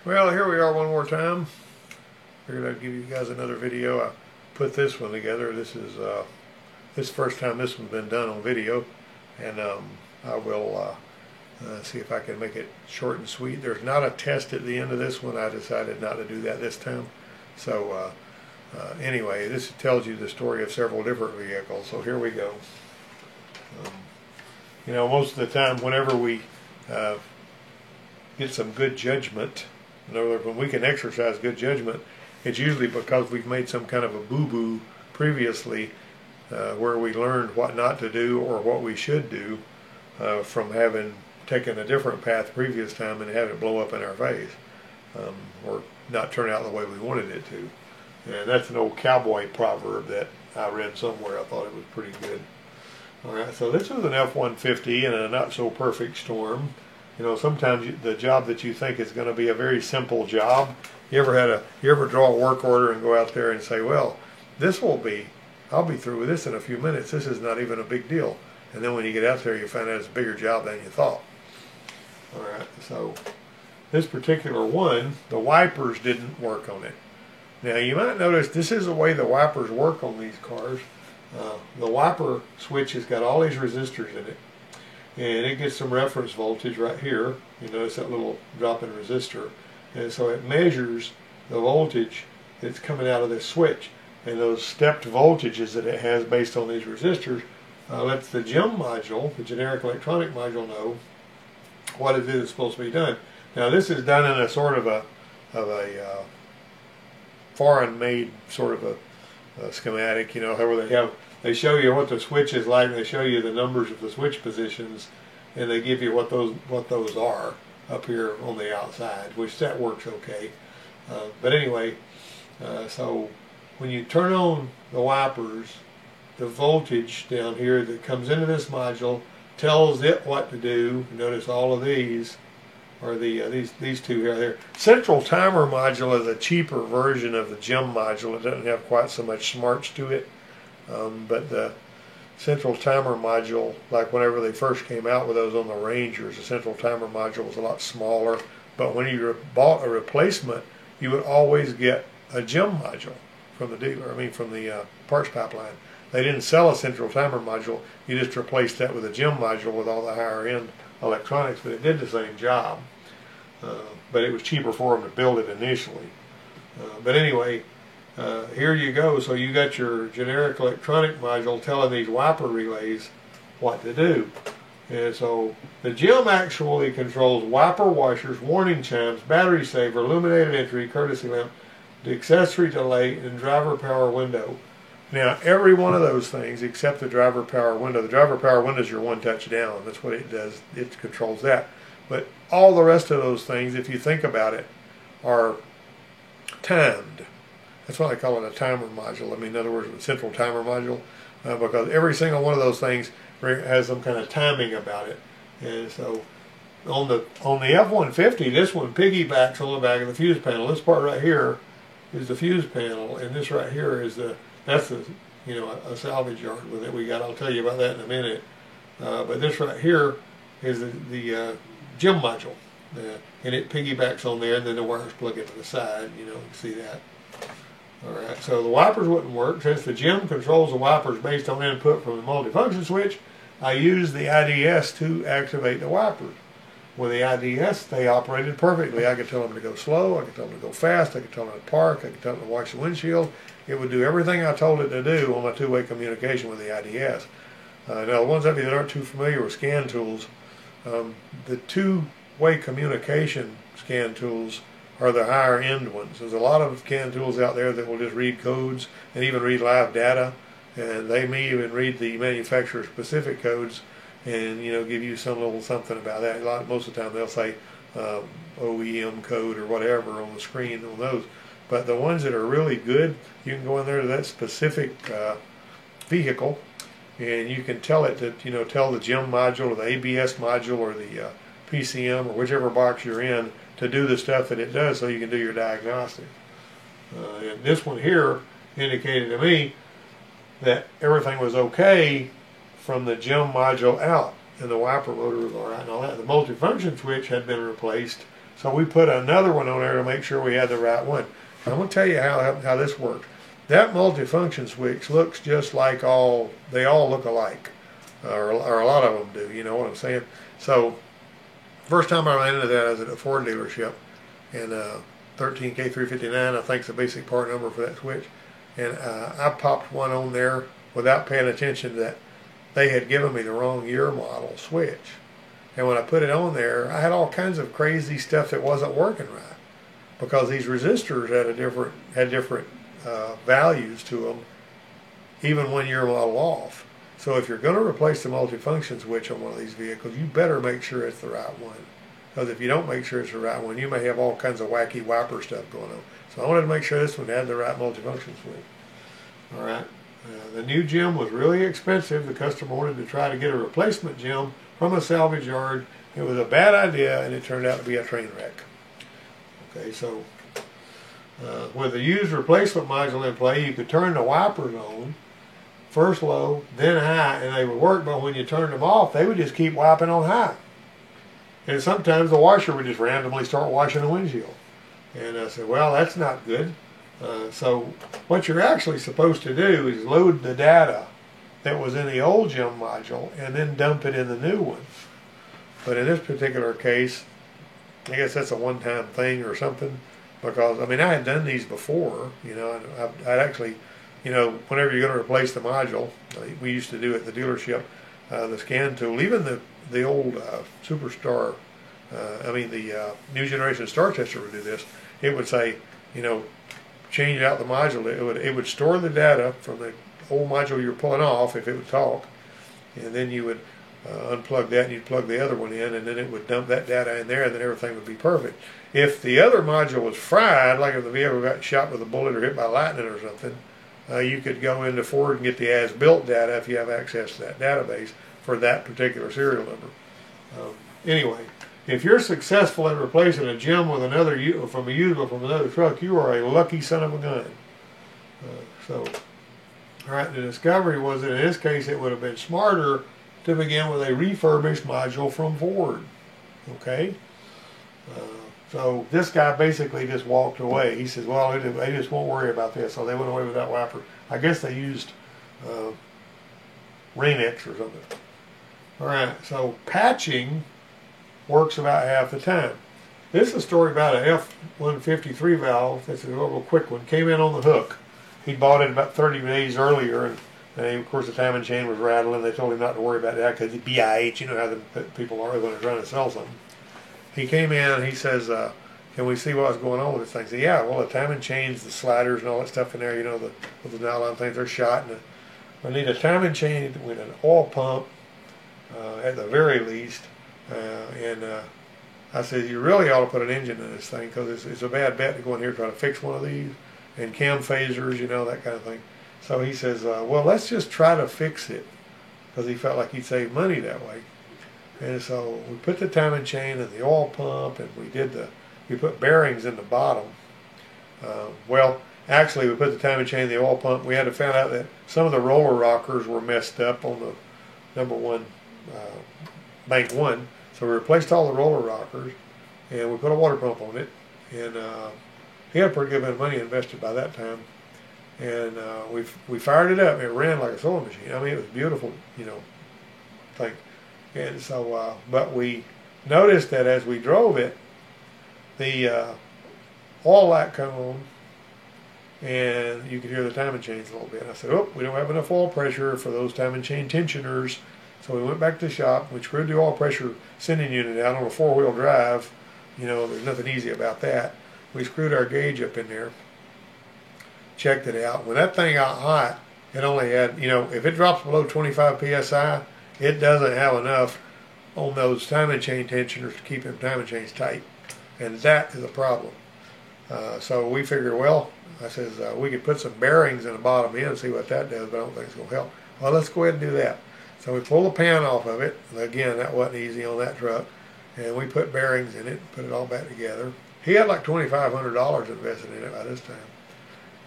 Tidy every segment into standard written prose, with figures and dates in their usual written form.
Well, here we are one more time. Figured I'd give you guys another video. I put this one together. This is this first time this one's been done on video, and I will see if I can make it short and sweet. There's not a test at the end of this one. I decided not to do that this time. So anyway, this tells you the story of several different vehicles. So here we go. You know, most of the time, whenever we get some good judgment, in other words, when we can exercise good judgment, it's usually because we've made some kind of a boo-boo previously where we learned what not to do or what we should do from having taken a different path previous time and had it blow up in our face or not turn out the way we wanted it to. And that's an old cowboy proverb that I read somewhere. I thought it was pretty good. All right, so this is an F-150 in a not-so-perfect storm. You know, sometimes the job that you think is going to be a very simple job, you ever draw a work order and go out there and say, well, I'll be through with this in a few minutes. This is not even a big deal. And then when you get out there, you find out it's a bigger job than you thought. All right, so this particular one, the wipers didn't work on it. Now, you might notice this is the way the wipers work on these cars. The wiper switch has got all these resistors in it, and it gets some reference voltage right here. You notice that little drop in resistor, and so it measures the voltage that's coming out of this switch, and those stepped voltages that it has based on these resistors lets the GEM module, the generic electronic module, know what it is supposed to be done. Now, this is done in a sort of a foreign-made sort of a schematic, you know, where they show you what the switch is like, and they show you the numbers of the switch positions, and they give you what those are up here on the outside, which that works okay. But anyway, so when you turn on the wipers, the voltage down here that comes into this module tells it what to do. Notice all of these are these two here. There. Central Timer Module is a cheaper version of the GEM module. It doesn't have quite so much smarts to it. But the Central Timer Module, like whenever they first came out with those on the Rangers, the Central Timer Module was a lot smaller. But when you bought a replacement, you would always get a GEM module from the dealer, from the parts pipeline. They didn't sell a Central Timer Module. You just replaced that with a GEM module with all the higher end electronics, but it did the same job. But it was cheaper for them to build it initially. But anyway, here you go. So you got your generic electronic module telling these wiper relays what to do. And so the GEM actually controls wiper washers, warning chimes, battery saver, illuminated entry, courtesy lamp, the accessory delay, and driver power window. Now, every one of those things except the driver power window. The driver power window is your one touch down. That's what it does. It controls that. But all the rest of those things, if you think about it, are timed. That's why I call it a timer module. In other words, a central timer module, because every single one of those things has some kind of timing about it. And so on the F-150, this one piggybacks on the back of the fuse panel. This part right here is the fuse panel, and this right here is that's a salvage yard with it we got. I'll tell you about that in a minute. But this right here is the GEM module, and it piggybacks on there, and then the wires plug into the side. You can see that. Alright, so the wipers wouldn't work. Since the GEM controls the wipers based on input from the multifunction switch, I used the IDS to activate the wipers. With the IDS, they operated perfectly. I could tell them to go slow, I could tell them to go fast, I could tell them to park, I could tell them to wash the windshield. It would do everything I told it to do on my two-way communication with the IDS. Now, the ones of you that aren't too familiar with scan tools, the two-way communication scan tools are the higher end ones. There's a lot of scan tools out there that will just read codes and even read live data, and they may even read the manufacturer specific codes and give you some little something about that. Most of the time they'll say OEM code or whatever on the screen on those. But the ones that are really good, you can go in there to that specific vehicle, and you can tell it to tell the GEM module or the ABS module or the PCM or whichever box you're in to do the stuff that it does, so you can do your diagnostic. And this one here indicated to me that everything was okay from the GEM module out, and the wiper motor was all right and all that. The multifunction switch had been replaced So we put another one on there to make sure we had the right one. I'm going to tell you how this worked. That multifunction switch looks just like they all look alike, or a lot of them do, you know what I'm saying? So first time I ran into that, I was at a Ford dealership, and 13K359, I think is the basic part number for that switch. And I popped one on there without paying attention that they had given me the wrong year model switch. And when I put it on there, I had all kinds of crazy stuff that wasn't working right, because these resistors had different values to them, even 1 year model off. So if you're going to replace the multifunction switch on one of these vehicles, you better make sure it's the right one. Because if you don't make sure it's the right one, you may have all kinds of wacky wiper stuff going on. So I wanted to make sure this one had the right multifunction switch. All right. The new gem was really expensive. The customer wanted to try to get a replacement gem from a salvage yard. It was a bad idea, and it turned out to be a train wreck. Okay, so with the used replacement module in play, you could turn the wipers on, first low, then high, and they would work, but when you turned them off, they would just keep wiping on high. And sometimes the washer would just randomly start washing the windshield. And I said, well, that's not good. So what you're actually supposed to do is load the data that was in the old gem module and then dump it in the new one. But in this particular case, I guess that's a one-time thing or something, because, I mean, I had done these before, you know, and I'd actually, you know, whenever you're going to replace the module, we used to do at the dealership, the scan tool, even the old Superstar, the new generation Star Tester would do this. It would say, you know, change out the module. It would store the data from the old module you're pulling off, if it would talk, and then you would unplug that and you'd plug the other one in, and then it would dump that data in there, and then everything would be perfect. If the other module was fried, like if the vehicle got shot with a bullet or hit by lightning or something, you could go into Ford and get the as-built data if you have access to that database for that particular serial number. Anyway, if you're successful in replacing a gem with another from a usable from another truck, you are a lucky son of a gun. All right, the discovery was that in this case it would have been smarter to begin with a refurbished module from Ford. Okay? So this guy basically just walked away. He says, well, they just won't worry about this. So they went away with that wiper. I guess they used Rain-X or something. All right, so patching works about half the time. This is a story about a F-153 valve. That's a little quick one. Came in on the hook. He bought it about 30 days earlier, and of course the timing chain was rattling. They told him not to worry about that because it's BIH. You know how the people are when they're trying to sell something. He came in. He says, "Can we see what's going on with this thing?" I said, "Yeah. Well, the timing chains, the sliders, and all that stuff in there. You know, with the nylon things, they're shot. And I need a timing chain with an oil pump at the very least." I said, "You really ought to put an engine in this thing because it's a bad bet to go in here and try to fix one of these, and cam phasers, you know, that kind of thing." So he says, "Well, let's just try to fix it," because he felt like he'd save money that way. And so we put the timing chain in the oil pump, and we put bearings in the bottom. Well, actually, we put the timing chain in the oil pump. We had to find out that some of the roller rockers were messed up on the number one bank one. So we replaced all the roller rockers, and we put a water pump on it. And he had a pretty good bit of money invested by that time. And we fired it up. It ran like a sewing machine. I mean, it was beautiful, you know, thing. And so, but we noticed that as we drove it, the oil light come on, and you could hear the timing chains a little bit. And I said, "Oh, we don't have enough oil pressure for those timing chain tensioners." So we went back to the shop. We screwed the oil pressure sending unit out on a 4-wheel drive. You know, there's nothing easy about that. We screwed our gauge up in there, checked it out. When that thing got hot, it only had, you know, if it drops below 25 psi, it doesn't have enough on those timing chain tensioners to keep them timing chains tight. And that is a problem. So we figured, well, I says, we could put some bearings in the bottom end and see what that does, but I don't think it's going to help. Well, let's go ahead and do that. So we pulled the pan off of it. Again, that wasn't easy on that truck. And we put bearings in it, put it all back together. He had like $2,500 invested in it by this time.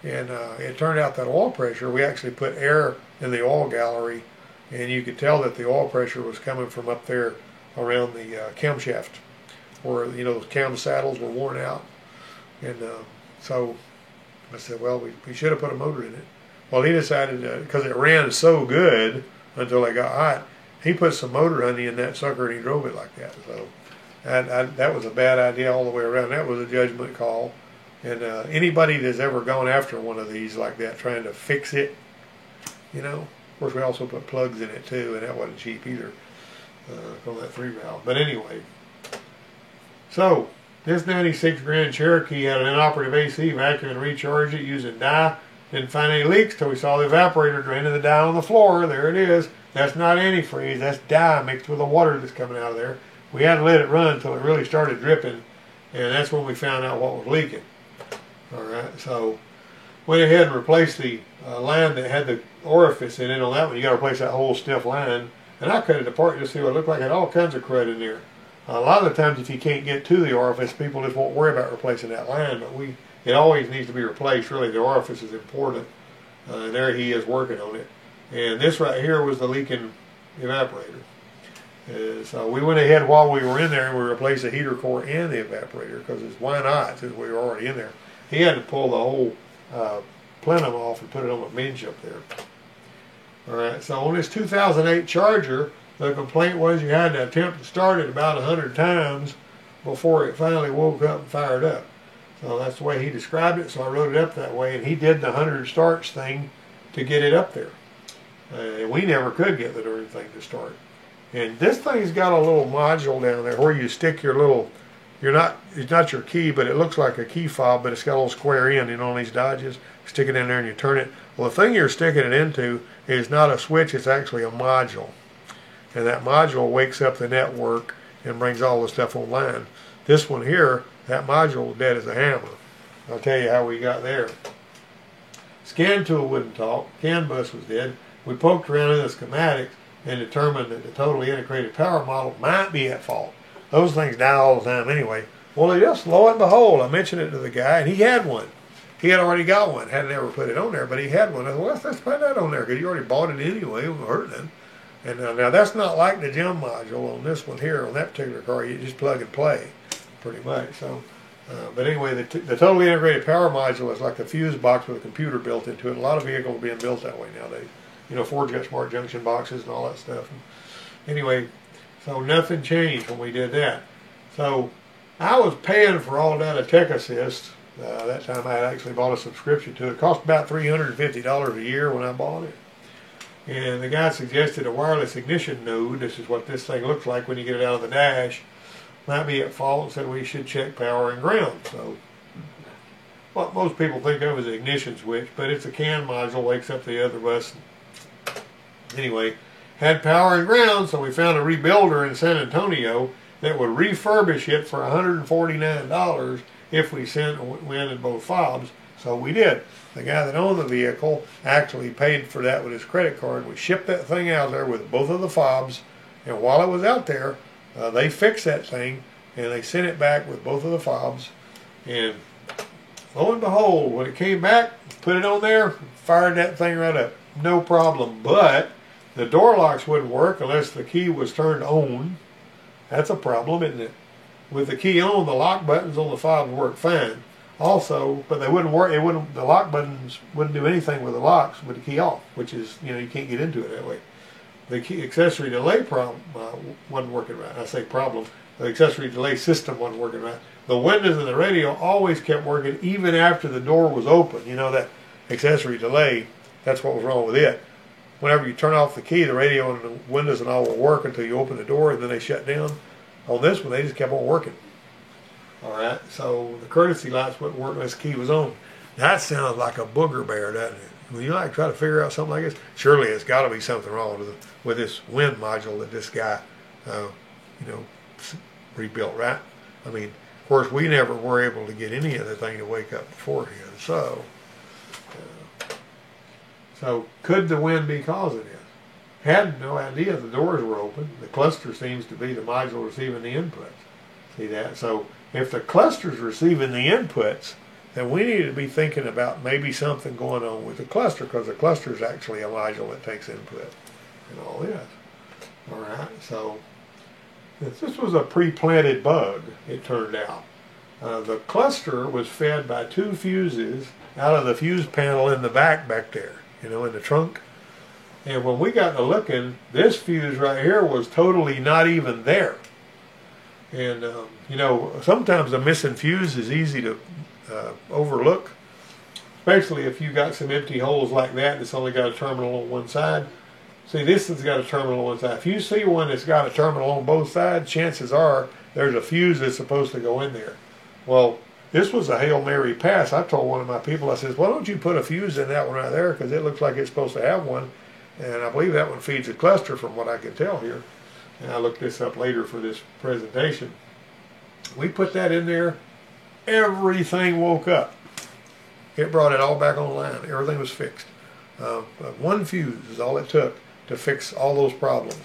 And it turned out that oil pressure, we actually put air in the oil gallery, and you could tell that the oil pressure was coming from up there around the camshaft. where, you know, those cam saddles were worn out. And so I said, well, we should have put a motor in it. Well, he decided, because it ran so good until it got hot, he put some motor honey in that sucker and he drove it like that. So that was a bad idea all the way around. That was a judgment call. And anybody that's ever gone after one of these like that, trying to fix it, you know, of course we also put plugs in it too, and that wasn't cheap either on that 3-valve. But anyway, so this 96 Grand Cherokee had an inoperative AC vacuum and recharged it using dye. Didn't find any leaks till we saw the evaporator draining the dye on the floor. There it is. That's not antifreeze. That's dye mixed with the water that's coming out of there. We had to let it run until it really started dripping, and that's when we found out what was leaking. All right, so went ahead and replaced the line that had the orifice in it. On that one, you got to replace that whole stiff line. And I cut it apart just to see what it looked like. It had all kinds of crud in there. A lot of the times, if you can't get to the orifice, people just won't worry about replacing that line. But it always needs to be replaced. Really, the orifice is important. And there he is working on it. And this right here was the leaking evaporator. So we went ahead while we were in there and we replaced the heater core and the evaporator, because it's why not, since we were already in there. He had to pull the whole plenum off and put it on a bench up there. Alright, so on this 2008 Charger, the complaint was you had to attempt to start it about 100 times before it finally woke up and fired up. So that's the way he described it, so I wrote it up that way, and he did the 100 starts thing to get it up there. We never could get the darn thing to start. And this thing's got a little module down there where you stick your little, it's not your key, but it looks like a key fob, but it's got a little square end, you know, on these Dodges. Stick it in there and you turn it. Well, the thing you're sticking it into is not a switch, it's actually a module. And that module wakes up the network and brings all the stuff online. This one here, that module was dead as a hammer. I'll tell you how we got there. Scan tool wouldn't talk. CAN bus was dead. We poked around in the schematics and determined that the totally integrated power model might be at fault. Those things die all the time anyway. Well, just lo and behold, I mentioned it to the guy, and he had one. He had already got one. Hadn't ever put it on there, but he had one. I said, well, let's put that on there, because you already bought it anyway. It won't hurt nothing. And now that's not like the gem module on this one here, on that particular car. You just plug and play, pretty much. So, but anyway, the totally integrated power module is like the fuse box with a computer built into it. A lot of vehicles are being built that way nowadays. You know, Ford's got smart junction boxes and all that stuff. And anyway, so nothing changed when we did that. So I was paying for all that at Tech Assist. That time I had actually bought a subscription to it. It cost about $350 a year when I bought it. And the guy suggested a wireless ignition node. This is what this thing looks like when you get it out of the dash. Might be at fault, and said we should check power and ground. So what most people think of as an ignition switch, but it's a CAN module, wakes up the other bus. Anyway, had power and ground, so we found a rebuilder in San Antonio that would refurbish it for $149 if we went in both fobs. So we did. The guy that owned the vehicle actually paid for that with his credit card. We shipped that thing out there with both of the fobs, and while it was out there, they fixed that thing, and they sent it back with both of the fobs. And lo and behold, when it came back, put it on there, fired that thing right up. No problem. But the door locks wouldn't work unless the key was turned on. That's a problem, isn't it? With the key on, the lock buttons on the fobs work fine. Also, but they wouldn't work. The lock buttons wouldn't do anything with the locks with the key off, which is, you know, you can't get into it that way. The key accessory delay problem wasn't working right. I say problem. The accessory delay system wasn't working right. The windows and the radio always kept working even after the door was open. You know, that accessory delay, that's what was wrong with it. Whenever you turn off the key, the radio and the windows and all will work until you open the door, and then they shut down. On this one, they just kept on working. Alright, so the courtesy lights wouldn't work unless the key was on. That sounds like a booger bear, doesn't it? When you like try to figure out something like this, surely it's got to be something wrong with this wind module that this guy, rebuilt, right? I mean, of course, we never were able to get any of the thing to wake up beforehand. So could the wind be causing this? Had no idea the doors were open. The cluster seems to be the module receiving the inputs. See that? So if the cluster's receiving the inputs, then we need to be thinking about maybe something going on with the cluster, because the cluster is actually a module that takes input and all this. All right, so This was a pre-planted bug, it turned out. The cluster was fed by 2 fuses out of the fuse panel in the back there, you know, in the trunk. And when we got to looking, this fuse right here was totally not even there. And, you know, sometimes a missing fuse is easy to overlook, especially if you got some empty holes like that and it's only got a terminal on one side. See, this has got a terminal on one side. If you see one that's got a terminal on both sides, chances are there's a fuse that's supposed to go in there. Well, this was a Hail Mary pass. I told one of my people, I says, why don't you put a fuse in that one right there, because it looks like it's supposed to have one. And I believe that one feeds a cluster from what I can tell here. And I looked this up later for this presentation. We put that in there. Everything woke up. It brought it all back online. Everything was fixed. One fuse is all it took to fix all those problems,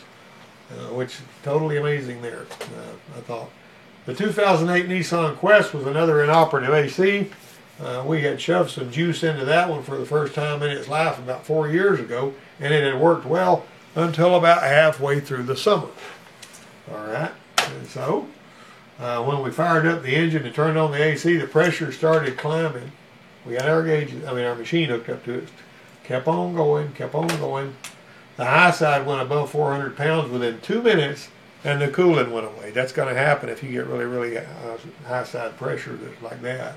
which is totally amazing there, I thought. The 2008 Nissan Quest was another inoperative AC. We had shoved some juice into that one for the first time in its life about 4 years ago, and it had worked well until about halfway through the summer. All right, and so when we fired up the engine and turned on the AC, the pressure started climbing. We had our machine hooked up to it. Kept on going, kept on going. The high side went above 400 pounds within 2 minutes, and the cooling went away. That's going to happen if you get really, really high side pressure that's like that.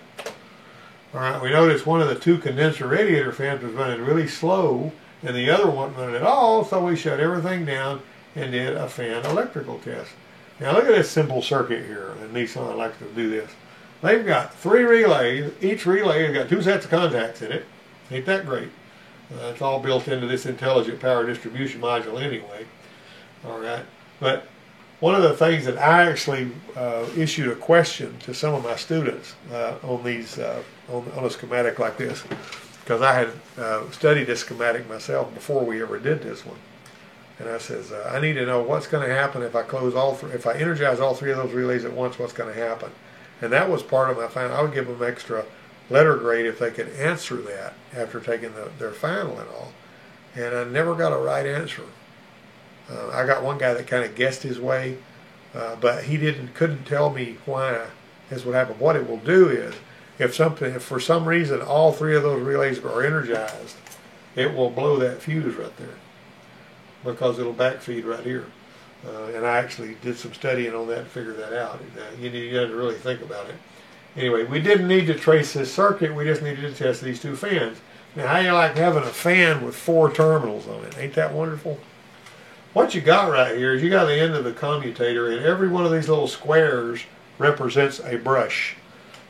All right, we noticed one of the 2 condenser radiator fans was running really slow, and the other one wasn't running at all, so we shut everything down and did a fan electrical test. Now look at this simple circuit here, and Nissan likes to do this. They've got 3 relays. Each relay has got 2 sets of contacts in it. Ain't that great? It's all built into this intelligent power distribution module anyway. All right, but one of the things that I actually issued a question to some of my students on these on a schematic like this, because I had studied this schematic myself before we ever did this one, and I says I need to know what's going to happen if I close if I energize all 3 of those relays at once. What's going to happen? And that was part of my final. I would give them extra letter grade if they could answer that after taking their final and all. And I never got a right answer. I got one guy that kind of guessed his way, but he couldn't tell me why this would happen. What it will do is, if for some reason all 3 of those relays are energized, it will blow that fuse right there, because it'll backfeed right here. And I actually did some studying on that to figure that out. You had to really think about it. Anyway, we didn't need to trace this circuit. We just needed to test these 2 fans. Now, how you like having a fan with 4 terminals on it? Ain't that wonderful? What you got right here is you got the end of the commutator, and every one of these little squares represents a brush.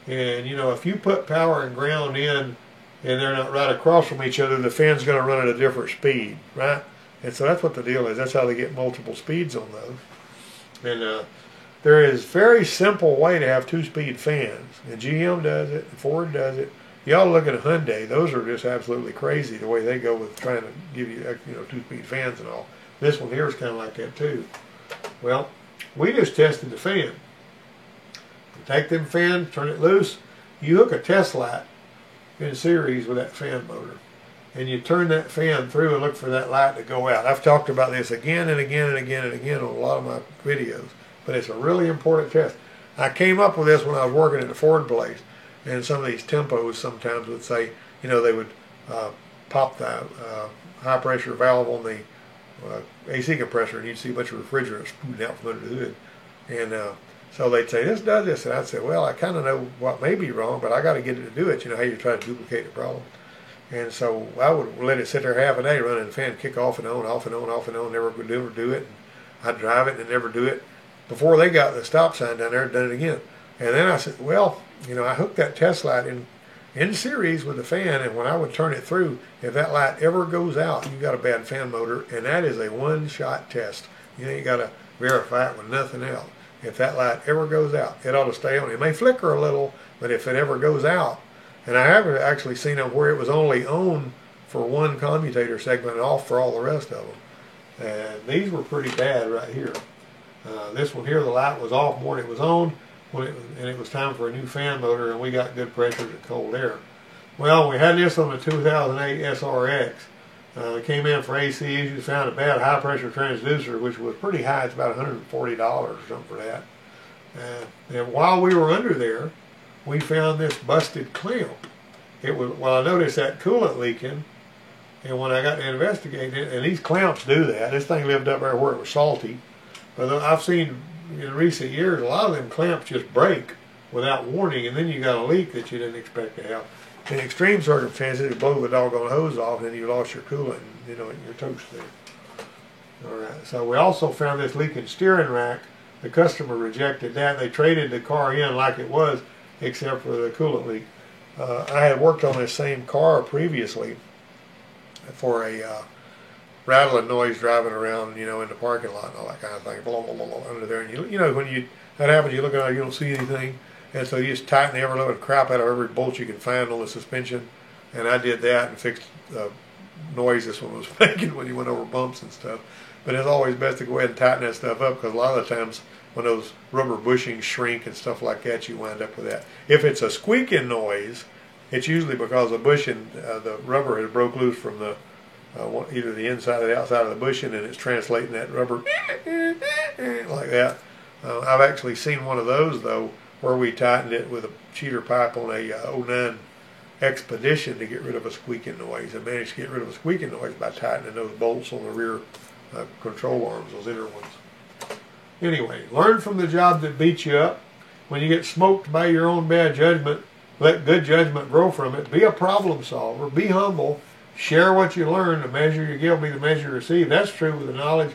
And, you know, if you put power and ground in and they're not right across from each other, the fan's going to run at a different speed, right? And so that's what the deal is. That's how they get multiple speeds on those. And there is a very simple way to have 2-speed fans. And GM does it, and Ford does it. Y'all look at Hyundai; those are just absolutely crazy the way they go with trying to give you, 2-speed fans and all. This one here is kind of like that too. Well, we just tested the fan. You take them fans, turn it loose. You hook a test light in series with that fan motor, and you turn that fan through and look for that light to go out. I've talked about this again and again and again and again on a lot of my videos, but it's a really important test. I came up with this when I was working at the Ford place, and some of these tempos sometimes would say, they would pop the high pressure valve on the AC compressor, and you'd see a bunch of refrigerant spewing out from under the hood. And so they'd say, this does this. And I'd say, well, I kind of know what may be wrong, but I got to get it to do it. You know how you try to duplicate the problem. And so I would let it sit there half a day running the fan, kick off and on, off and on, off and on, never would ever do it. And I'd drive it and never do it. Before they got the stop sign down there, I'd done it again. And then I said, well, I hooked that test light in series with the fan, and when I would turn it through, if that light ever goes out, you got a bad fan motor, and that is a one-shot test. You ain't got to verify it with nothing else. If that light ever goes out, it ought to stay on. It may flicker a little, but if it ever goes out, and I have actually seen them where it was only on for one commutator segment and off for all the rest of them. And these were pretty bad right here. This one here, the light was off more than it was on, and it was time for a new fan motor, and we got good pressures and cold air. Well, we had this on the 2008 SRX, They came in for AC issues, found a bad high pressure transducer, which was pretty high. It's about $140 or something for that. And while we were under there, we found this busted clamp. It was, well, I noticed that coolant leaking, and when I got to investigate it, and these clamps do that. This thing lived up there where it was salty. But I've seen in recent years, a lot of them clamps just break without warning, and then you got a leak that you didn't expect to have. In extreme circumstances, you blow the doggone hose off, and you lost your coolant, and you know, you're toast there. All right. So we also found this leaking steering rack. The customer rejected that. They traded the car in like it was, except for the coolant leak. I had worked on this same car previously for a rattling noise driving around, you know, in the parking lot and all that kind of thing, blah, blah, blah, blah, under there. And you know, when that happens, you look out, you don't see anything, and so you just tighten the ever loving crap out of every bolt you can find on the suspension. And I did that and fixed the noise this one was making when you went over bumps and stuff. But it's always best to go ahead and tighten that stuff up, because a lot of the times when those rubber bushings shrink and stuff like that, you wind up with that. If it's a squeaking noise, it's usually because the bushing, the rubber has broke loose from the either the inside or the outside of the bushing, and it's translating that rubber like that. I've actually seen one of those though, where we tightened it with a cheater pipe on a 09 Expedition to get rid of a squeaking noise, and managed to get rid of a squeaking noise by tightening those bolts on the rear control arms, those inner ones. Anyway, learn from the job that beats you up. When you get smoked by your own bad judgment, let good judgment grow from it. Be a problem solver. Be humble. Share what you learn. The measure you give will be the measure you receive. That's true with the knowledge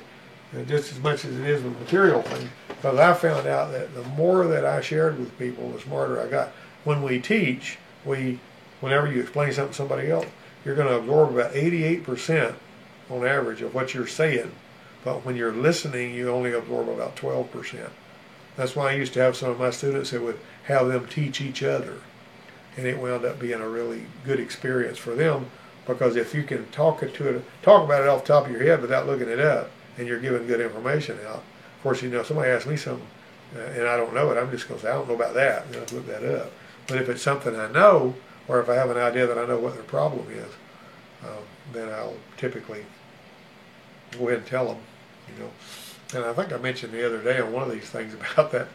just as much as it is with material things. Because I found out that the more that I shared with people, the smarter I got. When we teach, whenever you explain something to somebody else, you're going to absorb about 88% on average of what you're saying. But when you're listening, you only absorb about 12%. That's why I used to have some of my students that would have them teach each other. And it wound up being a really good experience for them, because if you can talk about it off the top of your head without looking it up, and you're giving good information out. Of course, you know, somebody asks me something and I don't know it, I'm just going to say, I don't know about that. You know, look that up. But if it's something I know, or if I have an idea that I know what their problem is, then I'll typically go ahead and tell them, you know. And I think I mentioned the other day on one of these things about that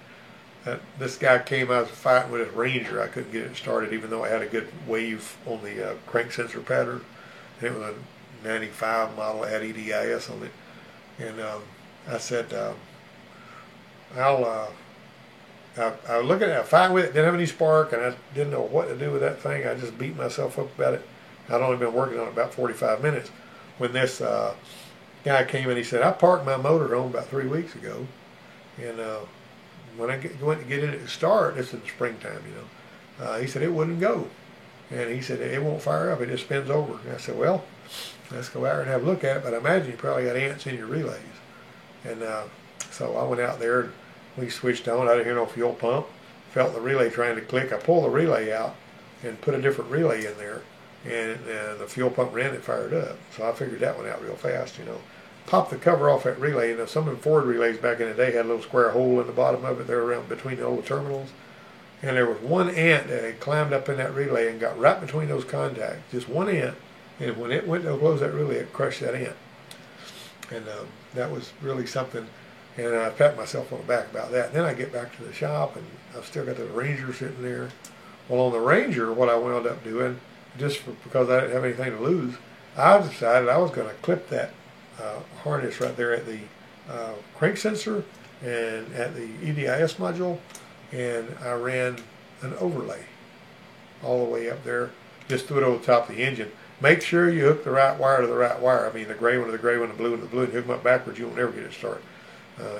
this guy came out fighting with his Ranger. I couldn't get it started, even though I had a good wave on the crank sensor pattern. And it was a 95 model, had EDIS on it. And I said, I was looking at it, fighting with it, didn't have any spark, and I didn't know what to do with that thing. I just beat myself up about it. I'd only been working on it about 45 minutes when this guy came in. He said, I parked my motor home about 3 weeks ago, and when I went to get it to start, it's in the springtime, you know, he said it wouldn't go. And he said, it won't fire up, it just spins over. And I said, well, let's go out there and have a look at it, but I imagine you probably got ants in your relays. And so I went out there, and we switched on. I didn't hear no fuel pump. Felt the relay trying to click. I pulled the relay out and put a different relay in there, and the fuel pump ran, it fired up. So I figured that one out real fast, you know. Popped the cover off that relay. You know, some of the Ford relays back in the day had a little square hole in the bottom of it there around between the old terminals. And there was one ant that had climbed up in that relay and got right between those contacts. Just one ant. And when it went to close that relay, it crushed that ant. And that was really something. And I pat myself on the back about that. And then I get back to the shop, and I've still got the Ranger sitting there. Well, on the Ranger, what I wound up doing, because I didn't have anything to lose, I decided I was going to clip that harness right there at the crank sensor and at the EDIS module, and I ran an overlay all the way up there, just threw it over the top of the engine. Make sure you hook the right wire to the right wire. I mean, the gray one to the gray one, the blue one to the blue, and hook them up backwards, you won't ever get it started.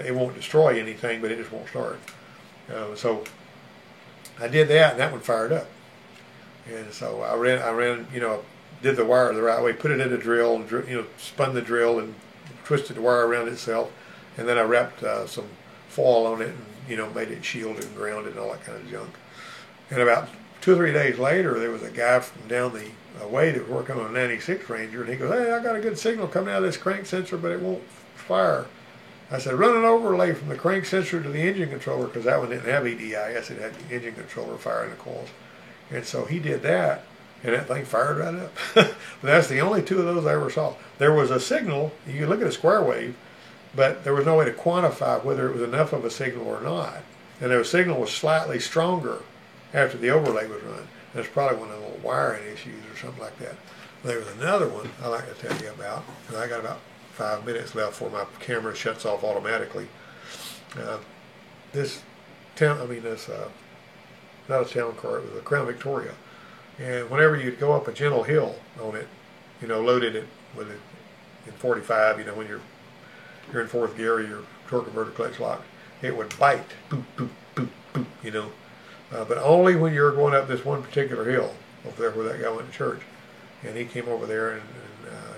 It won't destroy anything, but it just won't start. So I did that, and that one fired up. And so I ran, you know, did the wire the right way, put it in the drill, and, you know, spun the drill and twisted the wire around itself, and then I wrapped some foil on it and, you know, made it shielded and grounded and all that kind of junk. And about 2 or 3 days later, there was a guy from down the way that was working on a 96 Ranger, and he goes, hey, I got a good signal coming out of this crank sensor, but it won't fire. I said, run an overlay from the crank sensor to the engine controller, because that one didn't have EDIS, it had the engine controller firing the coils. And so he did that, and that thing fired right up. But that's the only two of those I ever saw. There was a signal. You could look at a square wave, but there was no way to quantify whether it was enough of a signal or not. And the signal was slightly stronger after the overlay was run. That's probably one of the little wiring issues or something like that. There was another one I like to tell you about. And I got about 5 minutes left before my camera shuts off automatically. This town, not a town car, it was a Crown Victoria. And whenever you'd go up a gentle hill on it, loaded it with it in 45, when you're in fourth gear, your torque converter clutch lock, it would bite, boop, boop, boop, boop, but only when you're going up this one particular hill over there where that guy went to church. And he came over there, and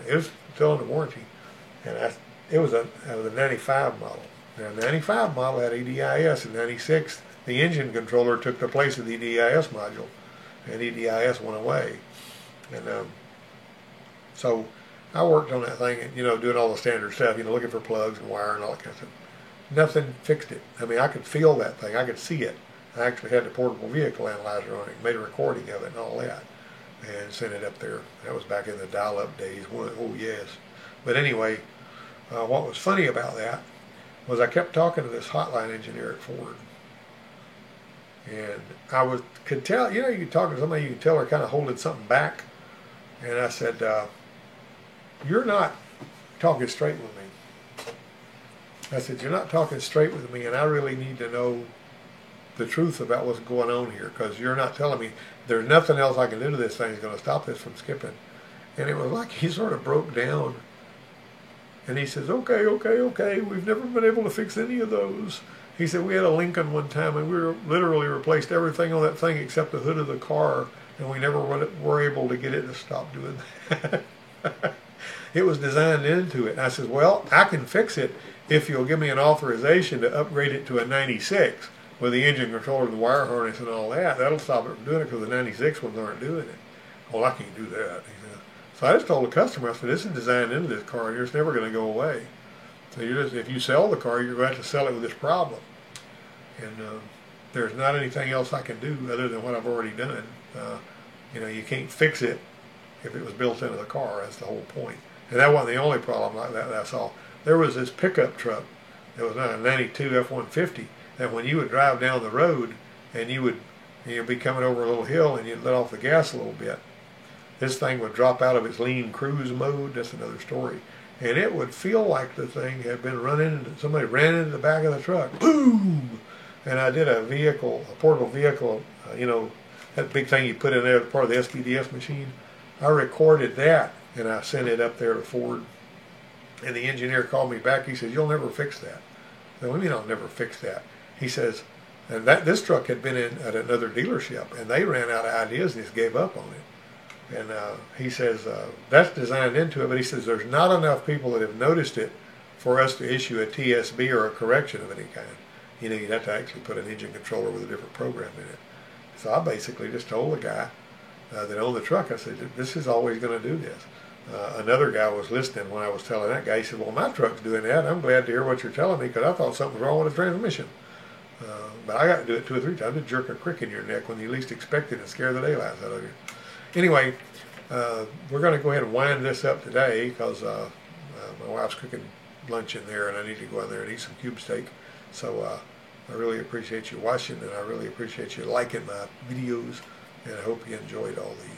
it was still under warranty. And it was a 95 model. Now, 95 model had EDIS, and 96, the engine controller took the place of the EDIS module, and EDIS went away. And so I worked on that thing, doing all the standard stuff, looking for plugs and wire and all that kind of stuff. Nothing fixed it. I could feel that thing. I could see it. I actually had the portable vehicle analyzer on it, made a recording of it and all that, and sent it up there. That was back in the dial-up days. Oh, yes. But anyway, what was funny about that was I kept talking to this hotline engineer at Ford. And I could tell, you could talk to somebody, you could tell they're kind of holding something back. And I said, you're not talking straight with me. I said, you're not talking straight with me, and I really need to know the truth about what's going on here, because you're not telling me there's nothing else I can do to this thing that's going to stop this from skipping. And it was like he sort of broke down. And he says, okay, we've never been able to fix any of those. He said, we had a Lincoln one time, and we literally replaced everything on that thing except the hood of the car, and we never were able to get it to stop doing that. It was designed into it. And I said, well, I can fix it if you'll give me an authorization to upgrade it to a 96 with the engine controller, the wire harness, and all that. That'll stop it from doing it, because the 96 ones aren't doing it. Well, I can't do that. He said. So I just told the customer, I said, this is designed into this car, and it's never going to go away. So if you sell the car, you're going to have to sell it with this problem. And there's not anything else I can do other than what I've already done. You can't fix it if it was built into the car. That's the whole point. And that wasn't the only problem like that I saw. There was this pickup truck. It was a 92 F-150. That when you would drive down the road and you would be coming over a little hill and you'd let off the gas a little bit, this thing would drop out of its lean cruise mode. That's another story. And it would feel like the thing had been somebody ran into the back of the truck. Boom! And I did a portable vehicle, that big thing you put in there, part of the SPDS machine. I recorded that and I sent it up there to Ford. And the engineer called me back. He said, you'll never fix that. I said, what do you mean I'll never fix that? He says, and this truck had been at another dealership, and they ran out of ideas and just gave up on it. And he says, that's designed into it, but he says there's not enough people that have noticed it for us to issue a TSB or a correction of any kind. You'd have to actually put an engine controller with a different program in it. So I basically just told the guy that owned the truck, I said, this is always going to do this. Another guy was listening when I was telling that guy. He said, well, my truck's doing that. I'm glad to hear what you're telling me, because I thought something was wrong with the transmission. But I got to do it 2 or 3 times to jerk a crick in your neck when you least expect it and scare the daylights out of you. Anyway, we're going to go ahead and wind this up today, because my wife's cooking lunch in there, and I need to go in there and eat some cube steak. So I really appreciate you watching, and I really appreciate you liking my videos, and I hope you enjoyed all these.